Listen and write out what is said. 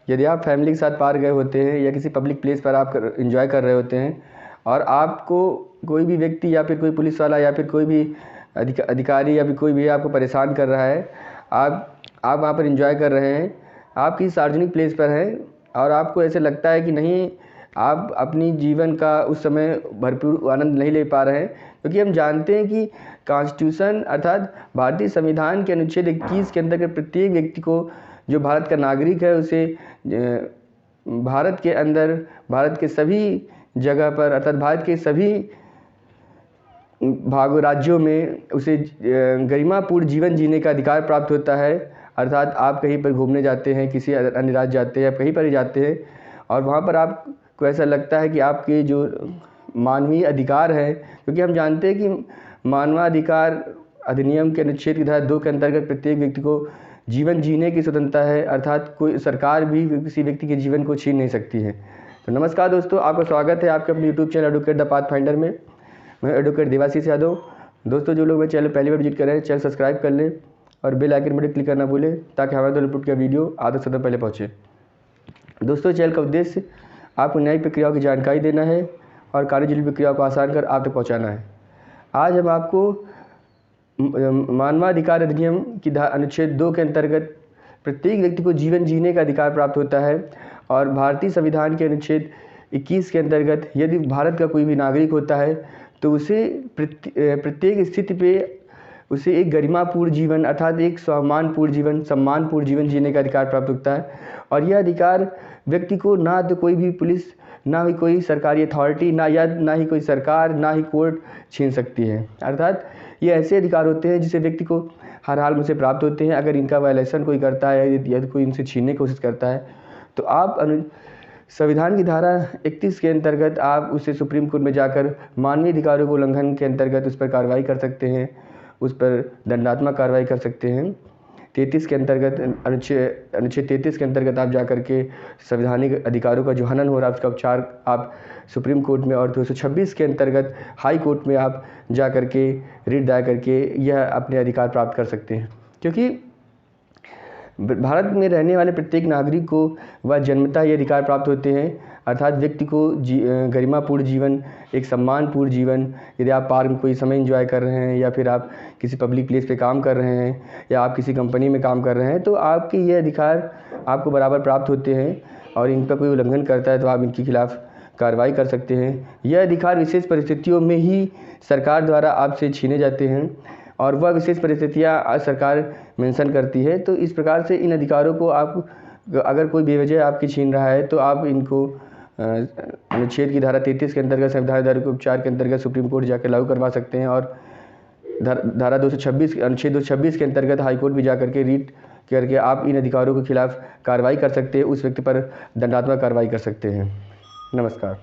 यदि आप फैमिली के साथ पार्क गए होते हैं या किसी पब्लिक प्लेस पर आप एंजॉय कर रहे होते हैं और आपको कोई भी व्यक्ति या फिर कोई पुलिस वाला या फिर कोई भी अधिकारी या फिर कोई भी आपको परेशान कर रहा है, आप वहाँ पर एंजॉय कर रहे हैं, आप किसी सार्वजनिक प्लेस पर हैं और आपको ऐसे लगता है कि नहीं, आप अपनी जीवन का उस समय भरपूर आनंद नहीं ले पा रहे हैं, क्योंकि हम जानते हैं कि कॉन्स्टिट्यूशन अर्थात भारतीय संविधान के अनुच्छेद 21 के अंतर्गत प्रत्येक व्यक्ति को, जो भारत का नागरिक है, उसे भारत के अंदर, भारत के सभी जगह पर अर्थात भारत के सभी राज्यों में उसे गरिमापूर्ण जीवन जीने का अधिकार प्राप्त होता है। अर्थात आप कहीं पर घूमने जाते हैं, किसी अन्य राज्य जाते हैं, आप कहीं पर ही जाते हैं और वहाँ पर आपको ऐसा लगता है कि आपके जो मानवीय अधिकार है, क्योंकि हम जानते हैं कि मानवाधिकार अधिनियम के अनुच्छेद की धारा 2 के अंतर्गत प्रत्येक व्यक्ति को जीवन जीने की स्वतंत्रता है, अर्थात कोई सरकार भी किसी व्यक्ति के जीवन को छीन नहीं सकती है। तो नमस्कार दोस्तों, आपका स्वागत है आपके अपने YouTube channel advocate the path finder में। मैं एडवोकेट देवाशीष यादव। दोस्तों, जो लोग मेरे चैनल पहली बार विजिट कर रहे हैं, चैनल सब्सक्राइब कर लें और बेल आइकन बटन क्लिक करना भूलें, ताकि हमारे द्वारा अपलोड किया वीडियो आधे से पहले पहुँचे। दोस्तों, चैनल का उद्देश्य आपको न्यायिक प्रक्रियाओं की जानकारी देना है और कार्यजयी प्रक्रियाओं को आसान कर आप तक पहुँचाना है। आज हम आपको मानवाधिकार अधिनियम की अनुच्छेद 2 के अंतर्गत प्रत्येक व्यक्ति को जीवन जीने का अधिकार प्राप्त होता है और भारतीय संविधान के अनुच्छेद 21 के अंतर्गत यदि भारत का कोई भी नागरिक होता है तो उसे प्रत्येक स्थिति पे उसे एक गरिमापूर्ण जीवन अर्थात एक सम्मानपूर्ण जीवन जीने का अधिकार प्राप्त होता है। और यह अधिकार व्यक्ति को ना तो कोई भी पुलिस, ना ही कोई सरकारी अथॉरिटी, ना ही कोई सरकार, ना ही कोर्ट छीन सकती है। अर्थात ये ऐसे अधिकार होते हैं जिसे व्यक्ति को हर हाल में से प्राप्त होते हैं। अगर इनका वायलेशन कोई करता है, यदि कोई इनसे छीनने की कोशिश करता है, तो आप संविधान की धारा 31 के अंतर्गत आप उसे सुप्रीम कोर्ट में जाकर मानवीय अधिकारों को उल्लंघन के अंतर्गत उस पर कार्रवाई कर सकते हैं, उस पर दंडात्मक कार्रवाई कर सकते हैं। 33 के अंतर्गत अनुच्छेद 33 के अंतर्गत आप जाकर के संवैधानिक अधिकारों का जो हनन हो रहा है उसका उपचार आप सुप्रीम कोर्ट में, और 226 के अंतर्गत हाई कोर्ट में आप जा कर के रिट दायर करके यह अपने अधिकार प्राप्त कर सकते हैं। क्योंकि भारत में रहने वाले प्रत्येक नागरिक को वह जन्मतः ये अधिकार प्राप्त होते हैं, अर्थात व्यक्ति को गरिमापूर्ण जीवन, एक सम्मानपूर्ण जीवन। यदि आप पार्क में कोई समय एंजॉय कर रहे हैं या फिर आप किसी पब्लिक प्लेस पे काम कर रहे हैं या आप किसी कंपनी में काम कर रहे हैं, तो आपके ये अधिकार आपको बराबर प्राप्त होते हैं और इन पर कोई उल्लंघन करता है तो आप इनके खिलाफ़ कार्रवाई कर सकते हैं। यह अधिकार विशेष परिस्थितियों में ही सरकार द्वारा आपसे छीने जाते हैं और वह विशेष परिस्थितियाँ सरकार मेंशन करती है। तो इस प्रकार से इन अधिकारों को आप, अगर कोई बेवजह आपकी छीन रहा है, तो आप इनको अनुच्छेद की धारा 33 के अंतर्गत संविधान धारा के उपचार के अंतर्गत सुप्रीम कोर्ट जाकर लागू करवा सकते हैं और धारा 226 अनुच्छेद 226 के अंतर्गत हाईकोर्ट भी जाकर के रीट करके आप इन अधिकारों के खिलाफ कार्रवाई कर सकते हैं, उस व्यक्ति पर दंडात्मक कार्रवाई कर सकते हैं। नमस्कार।